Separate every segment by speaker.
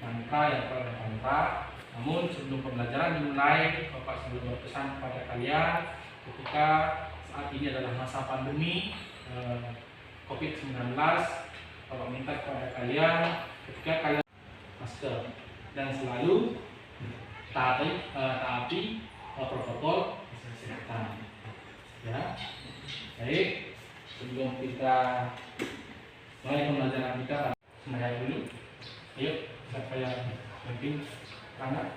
Speaker 1: mantra yang telah mantra. Namun sebelum pembelajaran dimulai, Bapak sebelum berpesan kepada kalian ketika saat ini adalah masa pandemi COVID-19, Bapak minta kepada kalian ketika kalian masker dan selalu taati protokol kesehatan. Ya, baik. Sebelum kita mulai pembelajaran kita, semuanya dulu. Ayo, siapa yang mungkin angkat?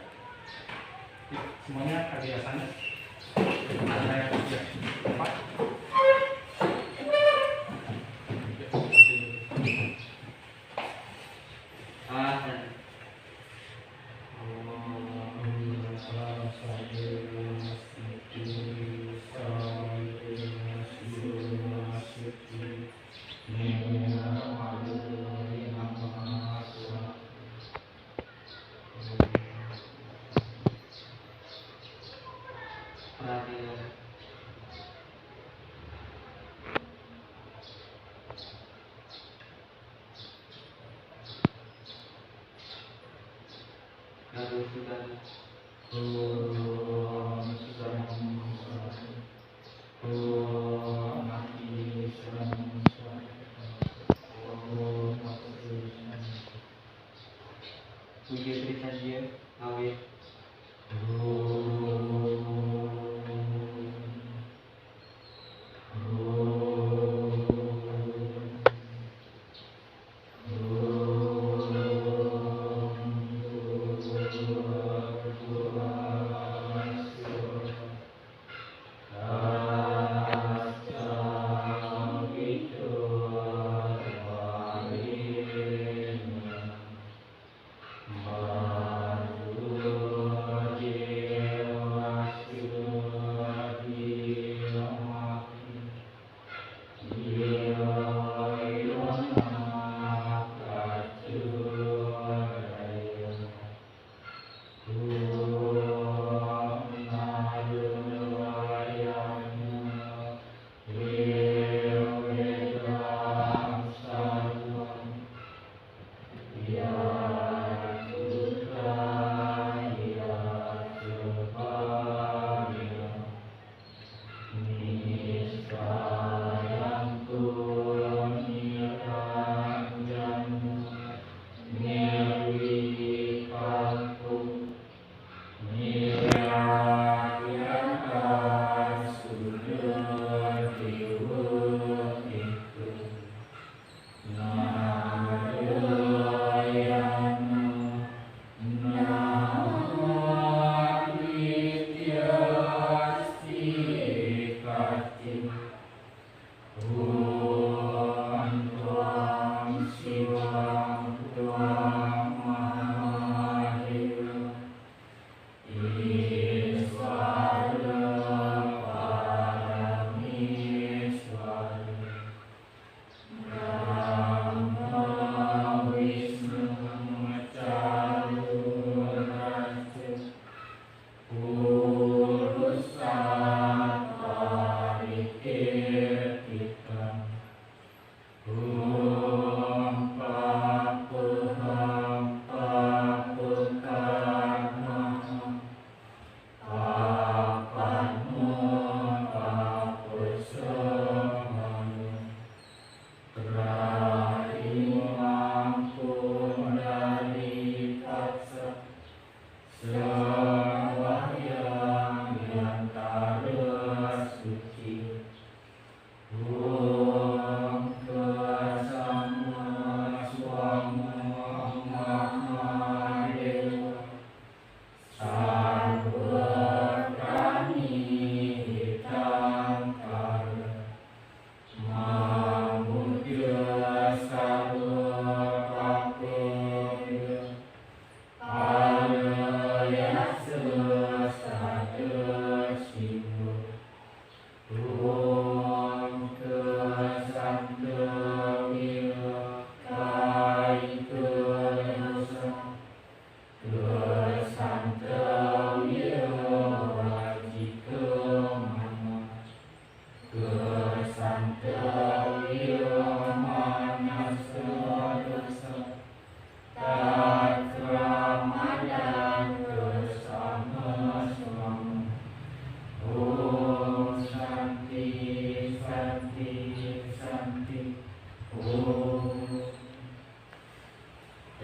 Speaker 1: Semuanya ada biasanya. Ada yang empat.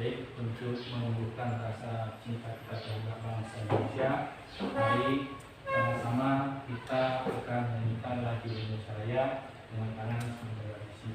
Speaker 1: Baik, untuk menumbuhkan rasa cinta kita terhadap bangsa Indonesia, mari sama-sama kita akan menyanyikan lagu Indonesia Raya dengan tangan sebagai isi.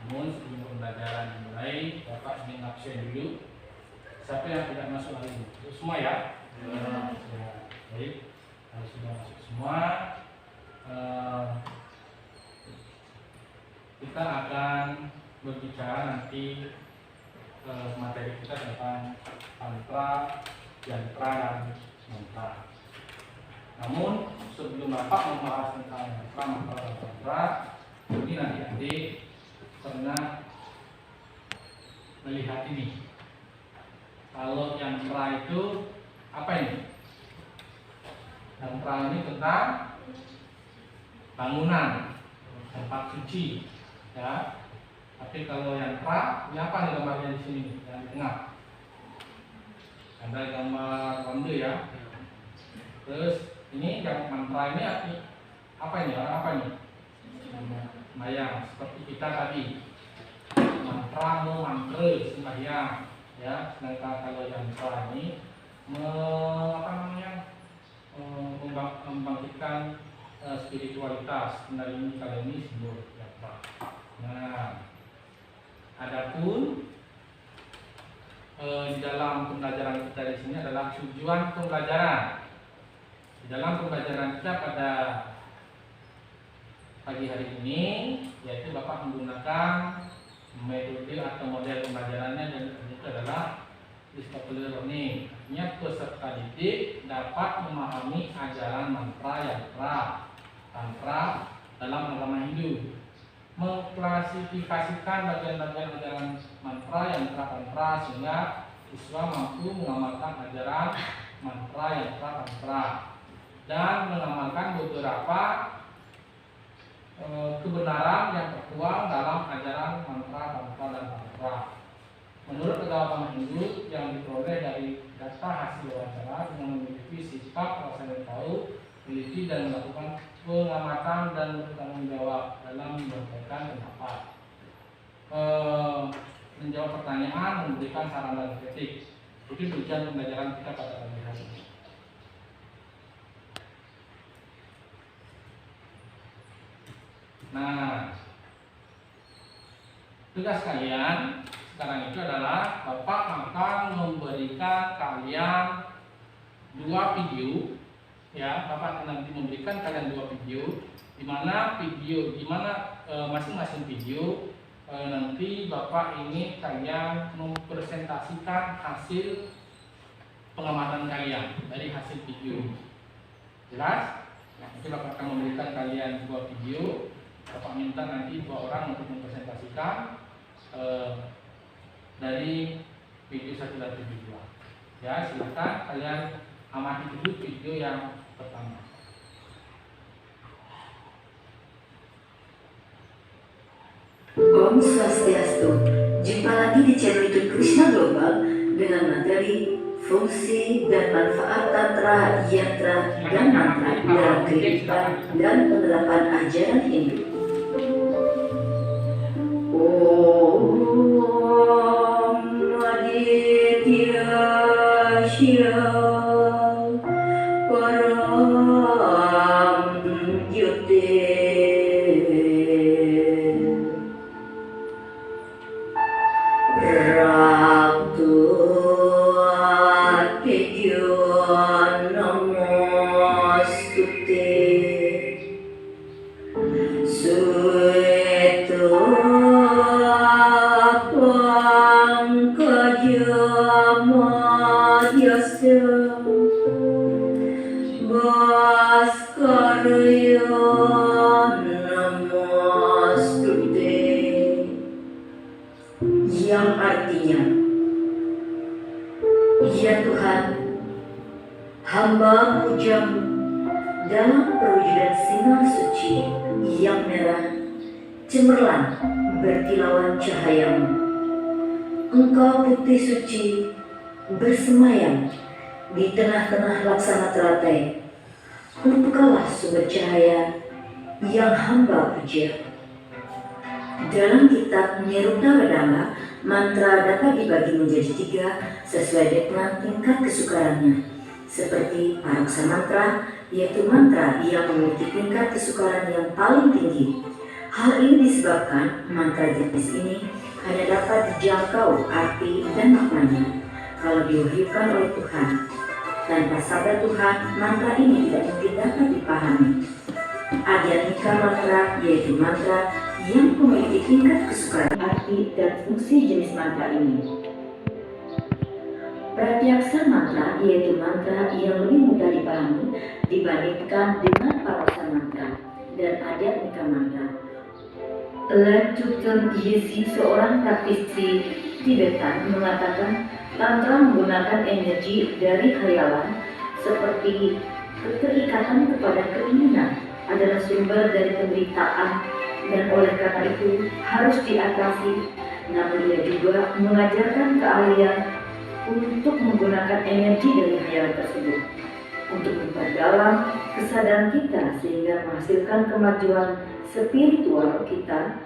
Speaker 1: Namun sebelum pembelajaran dimulai, Bapak ingin absen dulu. Siapa yang tidak masuk hari ini? Semua ya? Ya. Baik, kalau sudah masuk semua, kita akan berbicara nanti materi kita tentang tantra, yantra, dan mantra. Namun sebelum Bapak membahas tentang yantra, mantra, dan tantra, ini nanti adik pernah melihat ini. Kalau yantra itu apa ini? Yantra ini tentang bangunan, tempat suci, ya. Tapi kalau yantra, ini apa nih gambarnya di sini? Yang di tengah. Ada gambar ronde ya. Terus ini yang mantra ini apa ini? Orang apa ini? Sembahyang, seperti kita tadi. Mantra, mantra, sembahyang, ya. Sedangkan kalau yantra ini membangkitkan spiritualitas. Nah ini kali ini simbol yantra. Nah, adapun di dalam pembelajaran kita di sini adalah tujuan pembelajaran. Di dalam pembelajaran kita pada pagi hari ini, yaitu Bapak menggunakan metode atau model pembelajarannya, dan itu adalah discovery learning. Artinya peserta didik dapat memahami ajaran mantra, yantra, tantra dalam agama Hindu, mengklasifikasikan bagian-bagian ajaran mantra, yantra, tantra, sehingga siswa mampu mengamalkan ajaran mantra, yantra, tantra, dan mengamalkan beberapa kebenaran yang tertuang dalam ajaran mantra, tantra, dan tantra. Menurut agama Hindu yang diperoleh dari data hasil wawancara dengan memiliki sikap rasa ingin tahu, teliti, dan melakukan pengamatan dan bertanggung jawab dalam menyampaikan pendapat, menjawab pertanyaan, memberikan saran dan kritik. Itu tujuan pembelajaran kita pada pagi hari ini. Nah, tugas kalian sekarang itu adalah Bapak akan memberikan kalian 2 video ya, Bapak akan nanti memberikan kalian 2 video, di mana masing-masing video nanti Bapak ini kalian mempresentasikan hasil pengamatan kalian dari hasil video ini. Jelas? Nanti Bapak akan memberikan kalian 2 video. Bapak minta nanti 2 orang untuk mempresentasikan dari video 1 dan video 2. Ya, silakan kalian amati dulu video yang pertama.
Speaker 2: Om Swastiastu. Jumpa lagi di channel YouTube Krishna Global dengan materi fungsi dan manfaat tantra, yantra, dan mantra dalam kehidupan dan penerapan ajaran Hindu. Om Aditya Shya Param Yute Ratu Atidyo Namostute Sueto Pankajamadyasya Bhaskaraya Namostute, yang artinya, ya Tuhan, hamba pujamu dalam perwujudan sinar suci yang merah, cemerlang berkilauan cahayamu. Engkau putih suci, bersemayam di tengah-tengah laksana teratai. Engkaulah sumber cahaya yang hamba puja. Dalam kitab Nirutawedanga, mantra dapat dibagi menjadi 3 sesuai dengan tingkat kesukarannya. Seperti paraksa mantra, yaitu mantra yang memiliki tingkat kesukaran yang paling tinggi. Hal ini disebabkan mantra jenis ini hanya dapat dijangkau arti dan maknanya kalau diwahyukan oleh Tuhan. Tanpa sabda Tuhan, mantra ini tidak mungkin dapat dipahami. Adyanika mantra yaitu mantra yang memiliki tingkat kesukaran arti dan fungsi jenis mantra ini. Pratyaksa mantra yaitu mantra yang lebih mudah dipahami dibandingkan dengan paraksa mantra dan adyanika mantra. Lanjutan Yesi, seorang praktisi Tibetan, mengatakan tantra menggunakan energi dari khayalan seperti keterikatan kepada keinginan adalah sumber dari penderitaan dan oleh karena itu harus diatasi. Namun ia juga mengajarkan keahlian untuk menggunakan energi dari khayalan tersebut untuk memperdalam kesadaran kita sehingga menghasilkan kemajuan spiritual kita,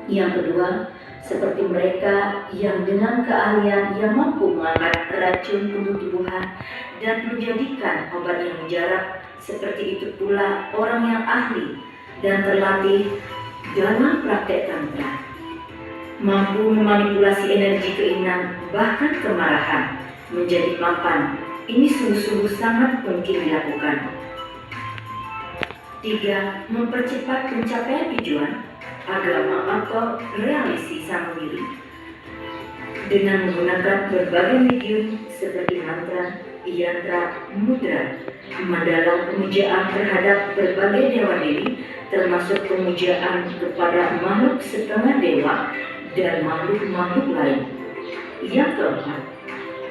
Speaker 2: Yang kedua, seperti mereka yang dengan keahlian yang mampu mengangkat racun tumbuh-tumbuhan dan menjadikan obat yang mujarab, seperti itu pula orang yang ahli dan terlatih dalam praktek tantra, mampu memanipulasi energi keinginan bahkan kemarahan menjadi mapan. Ini sungguh-sungguh sangat mungkin dilakukan. 3. Mempercepat pencapaian tujuan agama atau realisasi sang diri dengan menggunakan berbagai medium seperti mantra, yantra, mudra, mandala, pemujaan terhadap berbagai dewa dewi, termasuk pemujaan kepada makhluk setengah dewa dan makhluk-makhluk lain. Yang keempat,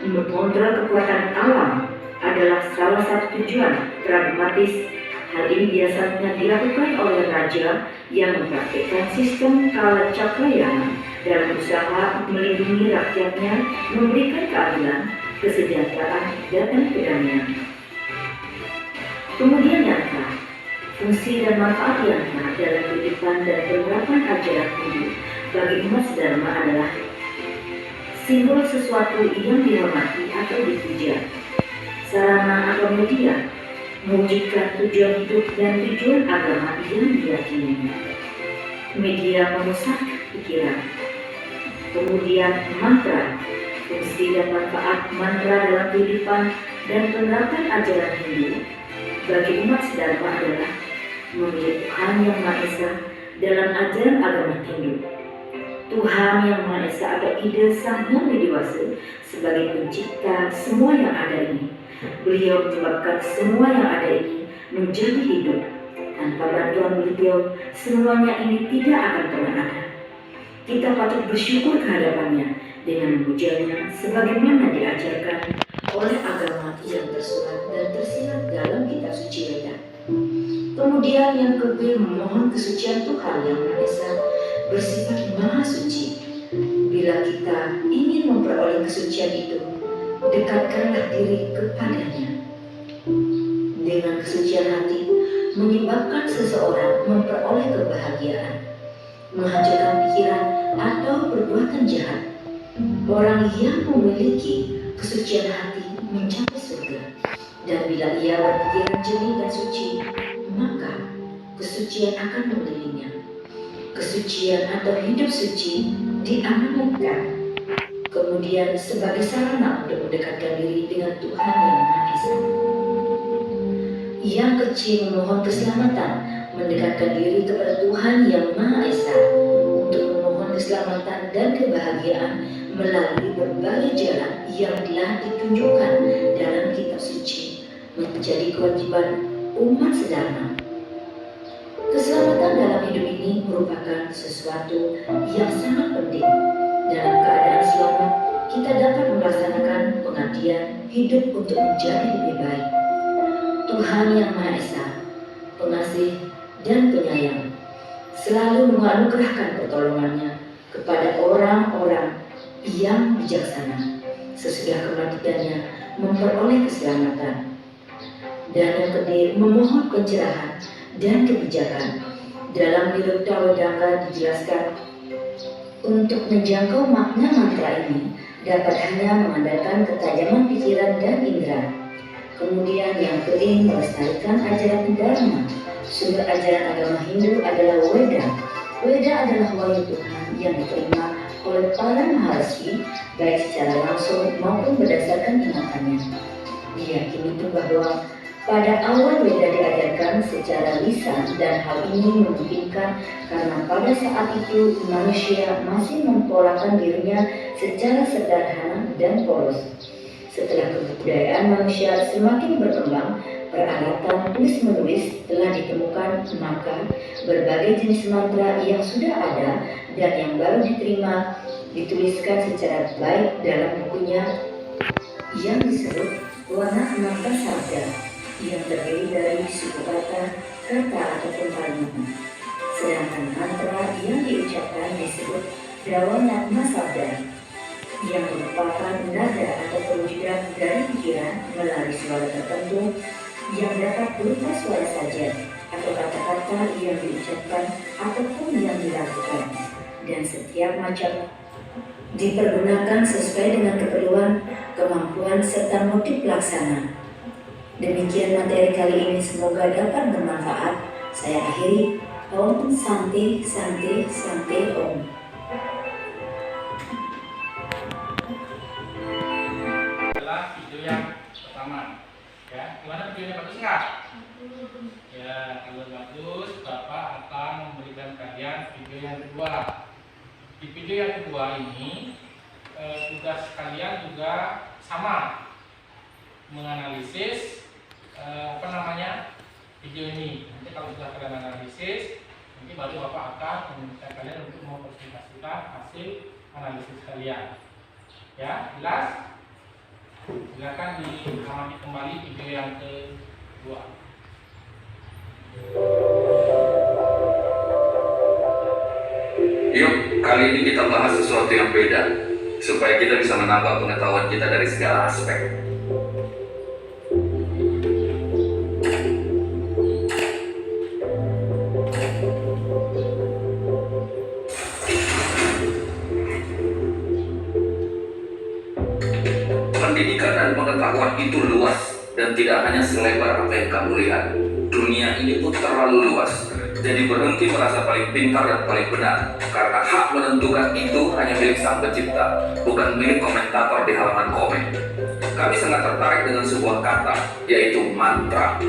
Speaker 2: mengontrol kekuatan alam adalah salah satu tujuan pragmatis. Hal ini biasanya dilakukan oleh raja yang mempraktikkan sistem kala cakrayana dalam usaha melindungi rakyatnya, memberikan keadilan, kesejahteraan, dan kedamaian. Kemudian yantra, fungsi dan manfaat yantra dalam kehidupan dan penerapan ajaran Hindu bagi umat sedharma adalah simbol sesuatu yang dihormati atau dipuja, sarana atau media mewujudkan tujuan hidup dan tujuan agama yang diyakininya, media memusat pikiran. Kemudian mantra, fungsi dan manfaat mantra dalam kehidupan dan penerapan ajaran Hindu bagi umat sedharma adalah memilih Tuhan Yang Maha Esa dalam ajaran agama Hindu. Tuhan Yang Maha Esa atau ide Sang Yang Widiwasa sebagai pencipta semua yang ada ini. Beliau menyebabkan semua yang ada ini menjadi hidup. Tanpa bantuan beliau, semuanya ini tidak akan pernah ada. Kita patut bersyukur kehadapannya dengan memujanya sebagaimana diajarkan oleh agama yang tersurat dan tersirat dalam kitab suci Weda. Kemudian yang kedua, memohon kesucian Tuhan Yang Maha Esa bersifat maha suci. Bila kita ingin memperoleh kesucian itu, dekatkanlah diri kepadanya. Dengan kesucian hati menyebabkan seseorang memperoleh kebahagiaan, menghancurkan pikiran atau perbuatan jahat. Orang yang memiliki kesucian hati mencapai surga. Dan bila ia berpikiran jernih dan suci, maka kesucian akan mengelilinginya. Kesucian atau hidup suci diamanatkan kemudian sebagai sarana untuk mendekatkan diri dengan Tuhan Yang Maha Esa. Yang kecil memohon keselamatan, mendekatkan diri kepada Tuhan Yang Maha Esa untuk memohon keselamatan dan kebahagiaan melalui berbagai jalan yang telah ditunjukkan dalam kitab suci menjadi kewajiban umat sedharma. Keselamatan dalam hidup ini merupakan sesuatu yang sangat penting. Dalam keadaan selamat, kita dapat melaksanakan pengabdian hidup untuk menjadi lebih baik. Tuhan Yang Maha Esa, pengasih dan penyayang, selalu menganugerahkan pertolongannya kepada orang-orang yang bijaksana sesudah kematiannya memperoleh keselamatan. Dan yang kedua, memohon pencerahan dan kebijakan. Dalam Nirukta Wedanga dijelaskan, untuk menjangkau makna mantra ini dapat hanya mengandalkan ketajaman pikiran dan indera. Kemudian yang keenam, melestarikan ajaran Dharma. Sumber ajaran agama Hindu adalah Weda. Weda adalah wahyu Tuhan yang diterima oleh para maharshi baik secara langsung maupun berdasarkan ingatannya. Diyakini itu bahwa pada awal Weda diajarkan secara lisan dan hal ini memungkinkan karena pada saat itu manusia masih mempolakan dirinya secara sederhana dan polos. Setelah kebudayaan manusia semakin berkembang, peralatan tulis-menulis telah ditemukan, maka berbagai jenis mantra yang sudah ada dan yang baru diterima dituliskan secara baik dalam bukunya yang disebut Warna Mantra Sabda, yang terdiri dari suku kata, ataupun kalimat. Sedangkan mantra yang diucapkan disebut Drawanatma Sabda, yang merupakan nada atau perwujudan dari pikiran melalui suara tertentu yang dapat berupa suara saja atau kata-kata yang diucapkan ataupun yang dilakukan, dan setiap macam dipergunakan sesuai dengan keperluan, kemampuan, serta motif pelaksana. Demikian materi kali ini, semoga dapat bermanfaat. Saya akhiri. Om Santi Santi Santi Om.
Speaker 1: Adalah video yang pertama. Ya, gimana videonya, bagus nggak? Ya, kalau bagus, Bapak akan memberikan kalian video yang kedua. Di video yang kedua ini, tugas kalian juga sama, menganalisis video ini. Nanti kalau sudah kalian analisis, nanti baru Bapak akan meminta kalian untuk mempresentasikan hasil analisis kalian. Ya, jelas? Silakan diamati kembali video yang kedua.
Speaker 3: Yuk, kali ini kita bahas sesuatu yang beda, supaya kita bisa menambah pengetahuan kita dari segala aspek. Pendidikan dan pengetahuan itu luas dan tidak hanya selebar apa yang kamu lihat. Dunia ini pun terlalu luas. Jadi berhenti merasa paling pintar dan paling benar, karena hak menentukan itu hanya milik Sang Pencipta, bukan milik komentator di halaman komen. Kami sangat tertarik dengan sebuah kata, yaitu mantra.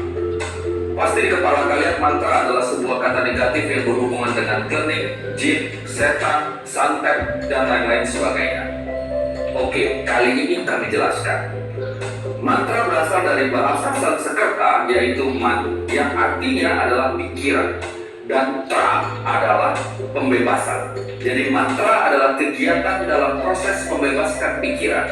Speaker 3: Pasti di kepala kalian mantra adalah sebuah kata negatif yang berhubungan dengan kening, jin, setan, santet, dan lain-lain sebagainya. Oke, kali ini kami jelaskan. Mantra berasal dari bahasa Sanskerta, yaitu man, yang artinya adalah pikiran, dan tra adalah pembebasan. Jadi mantra adalah kegiatan dalam proses membebaskan pikiran.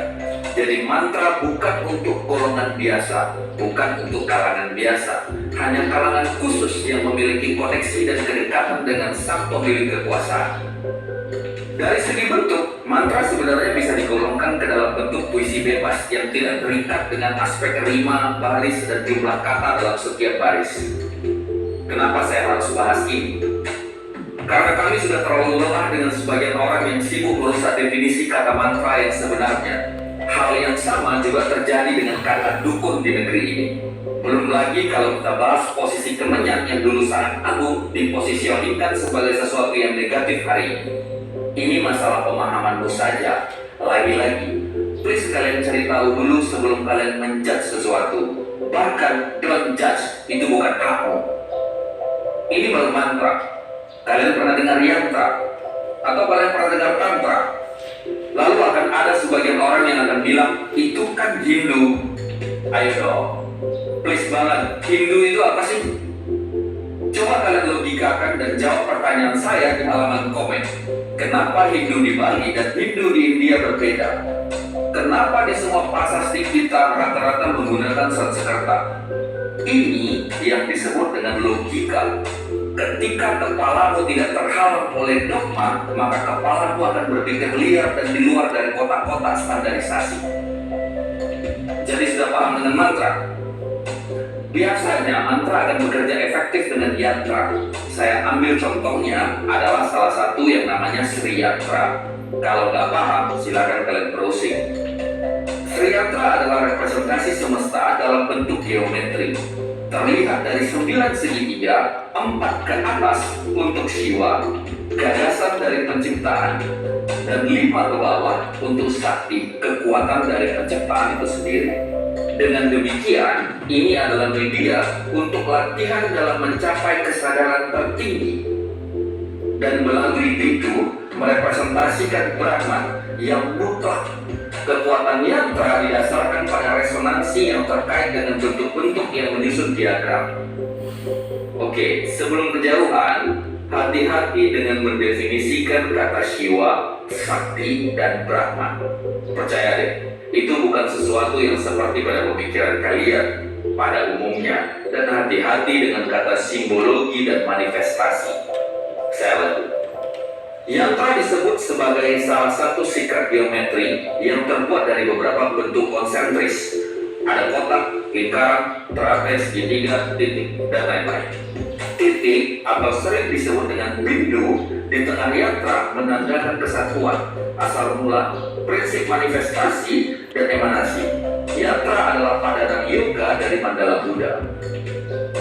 Speaker 3: Jadi mantra bukan untuk golongan biasa, bukan untuk kalangan biasa, hanya kalangan khusus yang memiliki koneksi dan kedekatan dengan sang pemilik kekuasaan. Dari segi bentuk, mantra sebenarnya bisa digolongkan ke dalam bentuk puisi bebas yang tidak terikat dengan aspek rima, baris, dan jumlah kata dalam setiap baris. Kenapa saya harus bahas ini? Karena kami sudah terlalu lelah dengan sebagian orang yang sibuk merusak definisi kata mantra yang sebenarnya. Hal yang sama juga terjadi dengan kata dukun di negeri ini. Belum lagi kalau kita bahas posisi kemenyan yang dulu sangat agung diposisioningkan sebagai sesuatu yang negatif hari ini. Ini masalah pemahamanmu saja. Lagi-lagi, please kalian cari tahu dulu sebelum kalian menjudge sesuatu. Bahkan don't judge, itu bukan hakmu. Ini baru mantra. Kalian pernah dengar yantra? Atau kalian pernah dengar tantra? Lalu akan ada sebagian orang yang akan bilang, itu kan Hindu. Ayo dong, please banget, Hindu itu apa sih? Coba kalian logikakan dan jawab pertanyaan saya di halaman komen. Kenapa Hindu di Bali dan Hindu di India berbeda? Kenapa di semua prasasti kita rata-rata menggunakan Sanskerta? Ini yang disebut dengan logika. Ketika kepalamu tidak terhalang oleh dogma, maka kepalamu akan berpikir liar dan di luar dari kotak-kotak standarisasi. Jadi sudah paham dengan mantra? Biasanya mantra akan bekerja efektif dengan yantra. Saya ambil contohnya adalah salah satu yang namanya Sri Yantra. Kalau nggak paham, silakan kalian browsing. Sri Yantra adalah representasi semesta dalam bentuk geometri. Terlihat dari 9 segitiga, 4 ke atas untuk Shiva, gagasan dari penciptaan, dan 5 ke bawah untuk Sakti, kekuatan dari penciptaan itu sendiri. Dengan demikian, ini adalah media untuk latihan dalam mencapai kesadaran tertinggi. Dan melalui itu, merepresentasikan Brahman yang mutlak. Kekuatan yantra didasarkan pada resonansi yang terkait dengan bentuk-bentuk yang menyusun diagram. Oke, sebelum kejauhan, hati-hati dengan mendefinisikan kata Shiva, Sakti, dan Brahman. Percaya deh, itu bukan sesuatu yang seperti pada pemikiran kalian pada umumnya. Dan hati-hati dengan kata simbologi dan manifestasi. Saya bantu. Yantra disebut sebagai salah satu sikap geometri yang terbuat dari beberapa bentuk konsentris. Ada kotak, lingkaran, trapez, segitiga, titik, dan lain-lain. Titik atau sering disebut dengan bindu di tengah yantra menandakan kesatuan, asal mula, prinsip manifestasi, dan emanasi. Yantra adalah padanan yoga dari mandala Buddha.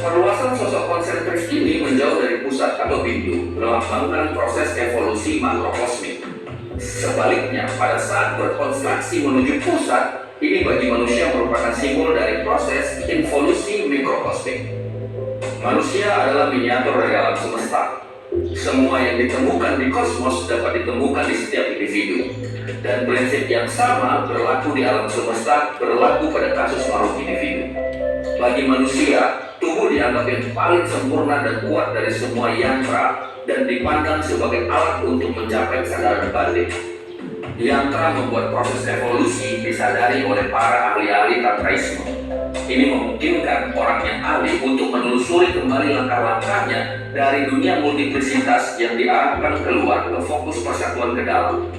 Speaker 3: Perluasan sosok konsentris ini menjauh dari pusat atau bindu, melambangkan proses evolusi makrokosmik. Sebaliknya, pada saat berkonstruksi menuju pusat, ini bagi manusia merupakan simbol dari proses evolusi mikrokosmik. Manusia adalah miniatur dari alam semesta. Semua yang ditemukan di kosmos dapat ditemukan di setiap individu. Dan prinsip yang sama berlaku di alam semesta, berlaku pada kasus makhluk individu. Bagi manusia, tubuh dianggap yang paling sempurna dan kuat dari semua yantra dan dipandang sebagai alat untuk mencapai kesadaran batin. Yantra membuat proses evolusi disadari oleh para ahli-ahli tantraisme. Ini memungkinkan orang yang ahli untuk menelusuri kembali langkah-langkahnya dari dunia multiplisitas yang diarahkan keluar ke fokus persatuan ke dalam.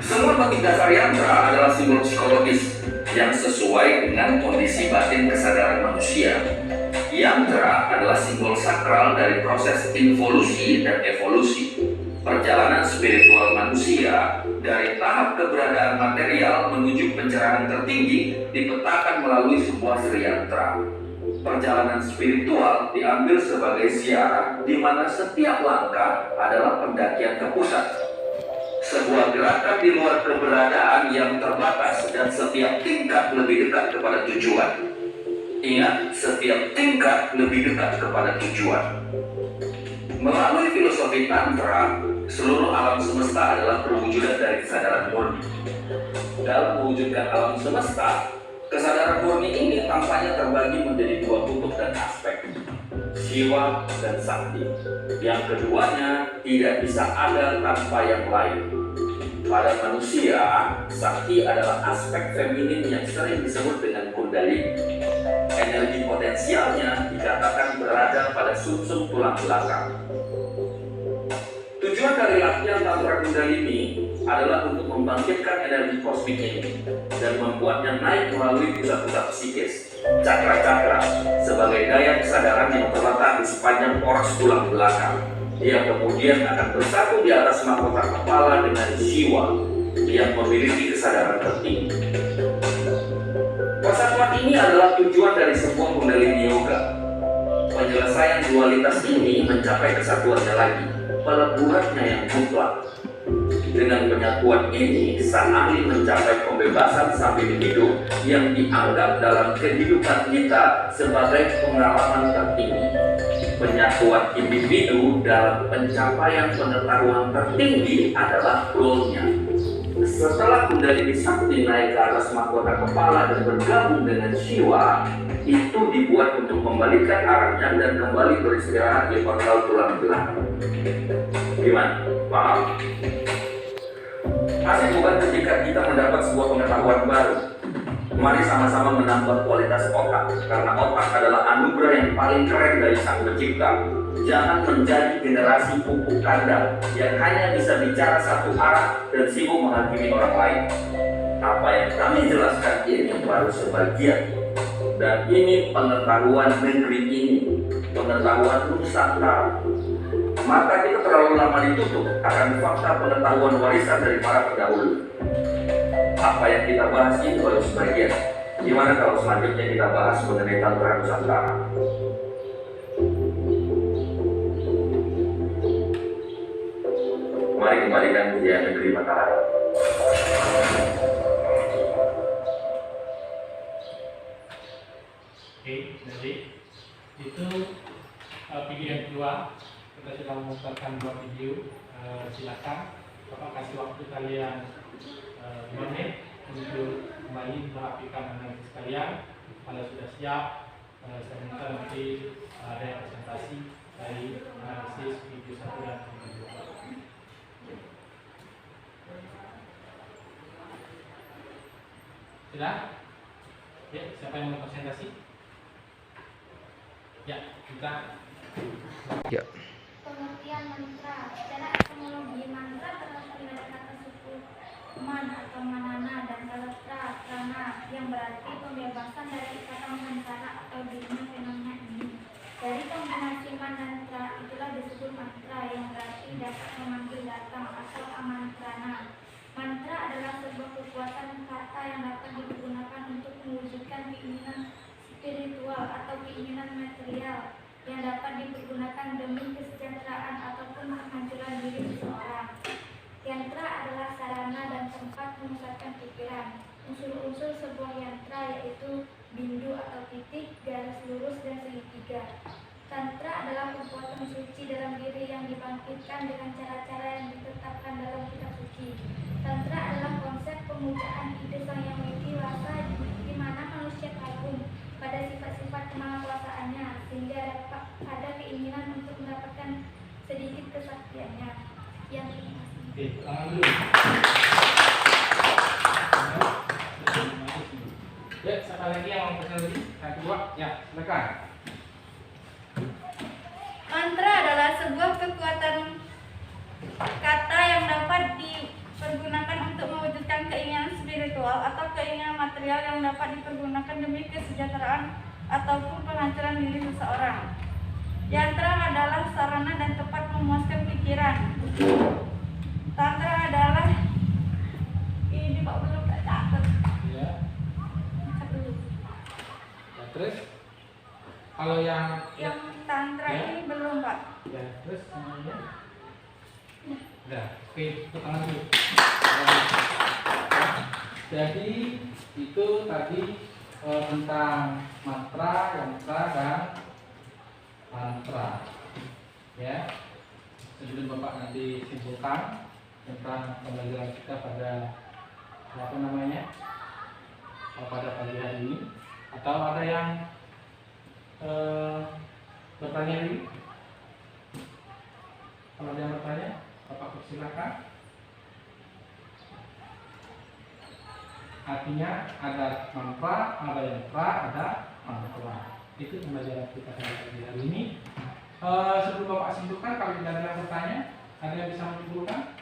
Speaker 3: Semua bentuk dasar yantra adalah simbol psikologis yang sesuai dengan kondisi batin kesadaran manusia. Yantra adalah simbol sakral dari proses involusi dan evolusi. Perjalanan spiritual manusia dari tahap keberadaan material menuju pencerahan tertinggi dipetakan melalui sebuah Sri Yantra. Perjalanan spiritual diambil sebagai ziarah di mana setiap langkah adalah pendakian ke pusat. Sebuah gerakan di luar keberadaan yang terbatas dan setiap tingkat lebih dekat kepada tujuan. Ingat, setiap tingkat lebih dekat kepada tujuan. Melalui filosofi Tantra, seluruh alam semesta adalah perwujudan dari kesadaran murni. Dalam mewujudkan alam semesta, kesadaran murni ini tampaknya terbagi menjadi dua kutub dan aspek, Siwa dan Sakti. Yang keduanya tidak bisa ada tanpa yang lain. Pada manusia, Sakti adalah aspek feminin yang sering disebut dengan Kundalini. Energi potensialnya dikatakan berada pada sumsum tulang belakang. Tujuan dari latihan Tantra Kundalini adalah untuk membangkitkan energi kosmik ini dan membuatnya naik melalui pusat-pusat psikis, cakra-cakra, sebagai daya kesadaran yang terletak di sepanjang poros tulang belakang. Dia kemudian akan bersatu di atas mahkota kepala dengan Siwa yang memiliki kesadaran tertinggi. Persatuan ini adalah tujuan dari sebuah Kundalini Yoga. Penyelesaian dualitas ini mencapai kesatuannya lagi, peleburannya yang mutlak. Dengan penyatuan ini, sang ahli mencapai pembebasan sambil hidup yang dianggap dalam kehidupan kita sebagai pengalaman tertinggi. Penyatuan individu dalam pencapaian pengetahuan tertinggi adalah goalnya. Setelah Kundalini Sakti naik ke atas mahkota kepala dan bergabung dengan Siwa, itu dibuat untuk membalikan arahnya dan kembali beristirahat di pangkal tulang belakang. Gimana? Paham? Asik bukan ketika kita mendapat sebuah pengetahuan baru. Mari sama-sama menambah kualitas otak, karena otak adalah anugerah yang paling keren dari Sang Pencipta. Jangan menjadi generasi pupuk kandang yang hanya bisa bicara satu arah dan sibuk menghakimi orang lain. Apa yang kami jelaskan ini baru sebagian, dan ini pengetahuan negeri ini, pengetahuan Nusantara. Mata kita terlalu lama ditutup akan fakta pengetahuan warisan dari para pendahulu. Apa yang kita bahas ini baru sebagian. Gimana kalau selanjutnya kita bahas mengenai Tantra Nusantara? Mari kembalikan dia negeri matahari.
Speaker 1: Oke, jadi itu video yang kedua. Kita sudah memutarkan 2 video. Silakan Bapak kasih waktu kalian 5 menit untuk kembali merapikan analisis kalian. Kalau sudah siap, saya minta nanti ada presentasi dari analisis video 1 dan video 2. Sudah? Ya, siapa yang mau presentasi? Ya, kita.
Speaker 4: Ya.
Speaker 5: Pengertian mantra. Secara etimologi mantra terletak dari kata suku man atau manana dan kata prana yang berarti pembebasan dari ikatan sementara atau dunia fenomena ini. Dari kombinasi man dan tra itulah disebut mantra yang berarti dapat memanggil datang atau amantrana. Mantra adalah sebuah kekuatan kata yang dapat digunakan untuk mewujudkan keinginan spiritual atau keinginan material yang dapat dipergunakan demi kesejahteraan ataupun kehancuran diri seseorang. Yantra adalah sarana dan tempat memusatkan pikiran. Unsur-unsur sebuah yantra yaitu bindu atau titik, garis lurus, dan segitiga. Tantra adalah kekuatan suci dalam diri yang dibangkitkan dengan cara-cara yang ditetapkan dalam kitab suci. Tantra adalah konsep pemujaan ide Sang Yang Widi Wasa di mana manusia kagum pada sifat-sifat kemahakuasaannya sehingga dapat ada keinginan untuk mendapatkan sedikit kesaktiannya. Yang ini.
Speaker 1: Oke, tangan dulu. Ya, siapa lagi yang mau presentasi? Yang kedua, ya, silakan.
Speaker 5: Mantra adalah sebuah kekuatan kata yang dapat dipergunakan untuk mewujudkan keinginan spiritual atau keinginan material yang dapat dipergunakan demi kesejahteraan ataupun penghancuran diri seseorang. Yantra adalah sarana dan tempat memuaskan pikiran. Tantra adalah ini Pak belum catat.
Speaker 1: Ya.
Speaker 5: Catat dulu.
Speaker 1: Ya, terus Kalau yang
Speaker 5: tantra
Speaker 1: Ya.
Speaker 5: ini belum, Pak.
Speaker 1: ya terus namanya udah oke itu tangan dulu. Jadi itu tadi tentang mantra, yantra dan mantra ya. Sebelum Bapak nanti simpulkan tentang pembelajaran kita pada apa namanya pada pagi hari ini, atau ada yang bertanya ini? Kalau ada yang bertanya, Bapak persilakan. Artinya ada mantra, ada yantra, ada mantra. Itu pembelajaran kita pada pagi hari ini. Sebelum Bapak simpulkan, kalau tidak ada yang bertanya, ada yang bisa menyimpulkan?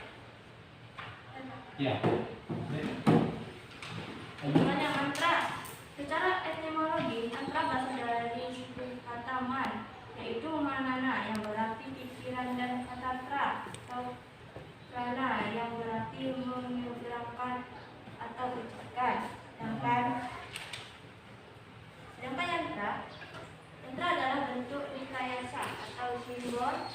Speaker 1: Ya.
Speaker 5: Namanya mantra. Secara etimologi, mantra berasal dari suku kata man, yaitu manana yang berarti pikiran, dan kata tra atau prana yang berarti menyeberangkan atau ucapkan. Sedangkan yantra adalah bentuk rekayasa atau simbol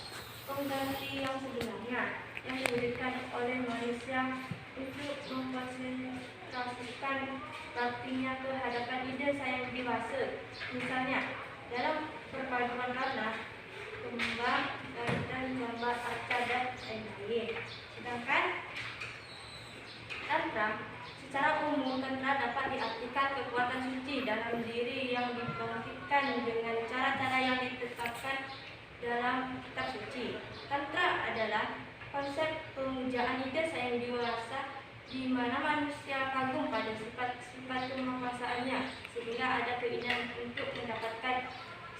Speaker 5: pengganti yang sebenarnya yang diberikan oleh manusia untuk memkonsentrasikan baktinya ke hadapan ide sayang dewasa. Misalnya, dalam perpaduan warna, kembang, dan gambar arca dan lain-lain. Sedangkan tantra, secara umum tantra dapat diartikan kekuatan suci dalam diri yang dibangkitkan dengan cara-cara yang ditetapkan dalam kitab suci. Tantra adalah konsep pemujaan ide sayang dewasa di mana manusia kagum pada sifat-sifat kemanusiaannya sehingga ada keinginan untuk mendapatkan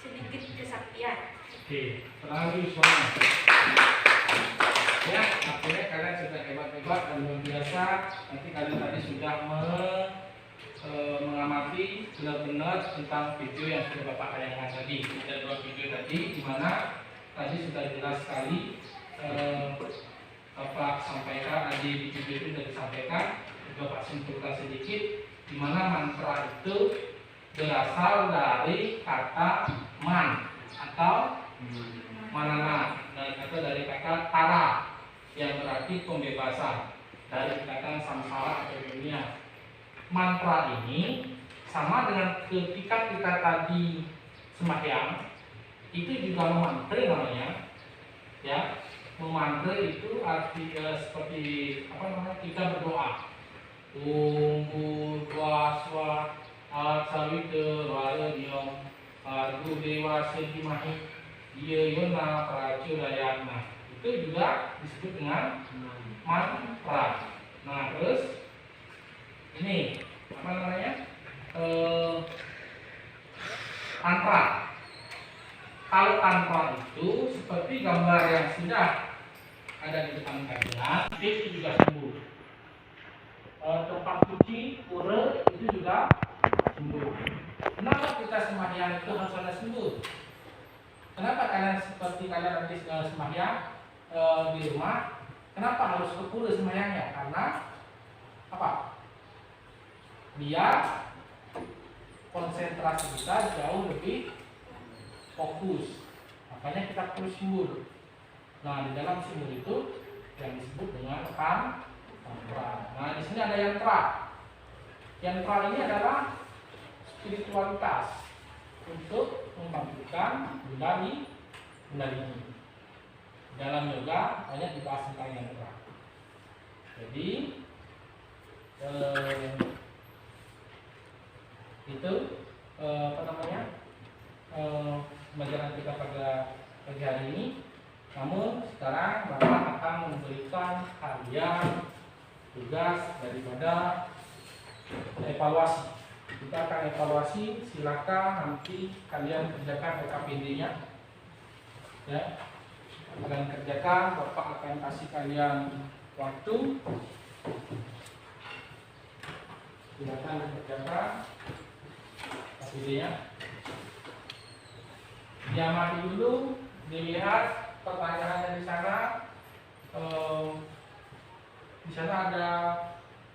Speaker 5: sedikit kesaktian.
Speaker 1: Oke, tenang dulu semuanya. Ya, akhirnya kalian sudah hebat-hebat dan luar biasa. Nanti kalian tadi sudah mengamati benar-benar tentang video yang sudah Bapak tayangkan tadi. Ada 2 video tadi, di mana tadi sudah jelas sekali Bapak sampaikan, tadi di video itu sudah disampaikan. Bapak simpulkan sedikit, di mana mantra itu berasal dari kata man atau manana, dan atau dari kata tara yang berarti pembebasan dari ikatan samsara atau dunia. Mantra ini sama dengan ketika kita tadi sembahyang, itu juga memantra namanya, ya. Memantra itu artinya seperti apa namanya, kita berdoa. Om Bhurvaswa Atsavita Varenyam Argo Dewa Sedimahi Yona Pracurayana. Itu juga disebut dengan mantra. Nah, terus ini apa namanya? Tantra. Kalau tantra itu seperti gambar yang sudah ada di depan kalian, itu juga sembuh. Tempat suci, pura itu juga sembuh. Kenapa kita sembahyang itu harus ada sembuh? Kenapa kalian seperti kalian habis sembahyang di rumah? Kenapa harus ke pura sembahyangnya? Karena apa? Biar konsentrasi kita jauh lebih fokus. Makanya kita perlu simbol. Nah, di dalam simbol itu yang disebut dengan tantra. Nah, di sini ada yantra. Yantra ini adalah spiritualitas untuk membangkitkan benda ini. Dalam yoga banyak dibahas tentang yantra. Jadi itu apa namanya? Pembelajaran kita pada pagi hari ini. Namun sekarang Bapak akan memberikan kalian tugas daripada evaluasi. Kita akan evaluasi, silakan nanti kalian kerjakan RKPD-nya. Ya, kalian kerjakan, Bapak akan kasih kalian waktu. Silakan dikerjakan RKPD-nya. Diamati dulu, dilihat pertanyaannya di sana. Di sana ada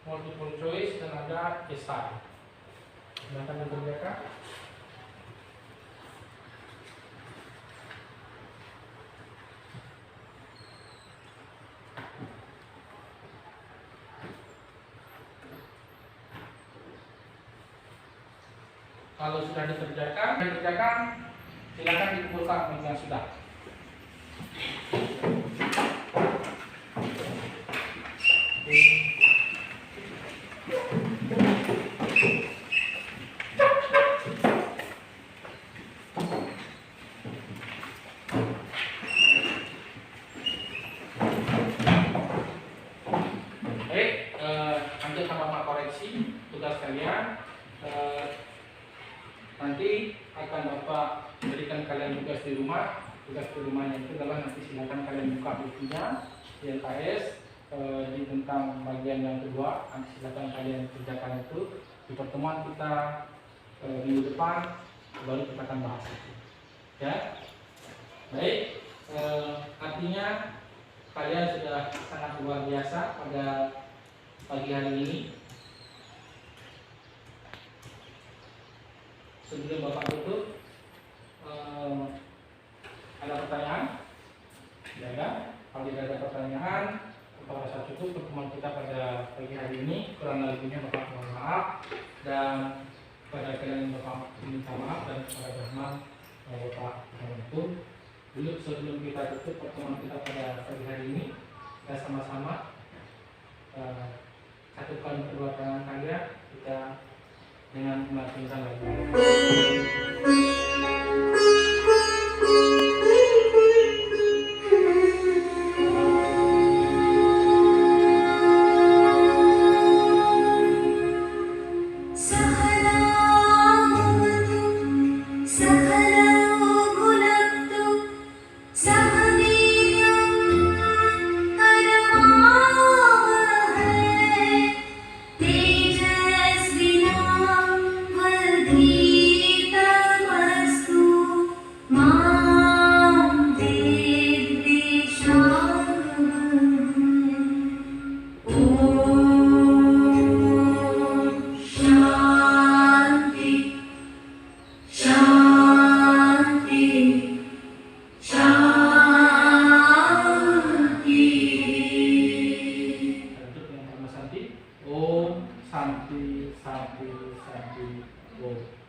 Speaker 1: multiple choice dan ada essay. Silakan dikerjakan. Kalau sudah dikerjakan, silakan dikumpulkan yang sudah. Baik, lanjut sama koreksi tugas kalian. Nanti akan Bapak berikan kalian tugas di rumah. Tugas di rumahnya itu adalah nanti silakan kalian buka bukunya di LKS di tentang bagian yang kedua. Nanti silakan kalian kerjakan itu. Di pertemuan kita minggu depan baru kita akan bahas itu. Ya, baik. Artinya kalian sudah sangat luar biasa pada pagi hari ini. Sebelum Bapak tutup, ada pertanyaan? Ya kan? Kalau tidak ada pertanyaan, Bapak rasa cukup pertemuan kita pada pagi hari ini. Kurang lebihnya Bapak mohon maaf, dan pada kalian Bapak minta maaf, dan kepada Rahman Bapak itu. Dulu sebelum kita tutup pertemuan kita pada pagi hari ini, kita sama-sama satukan kedua tangan kalian, kita dengan melantunkan lagu. Om Santi Santi Santi Om.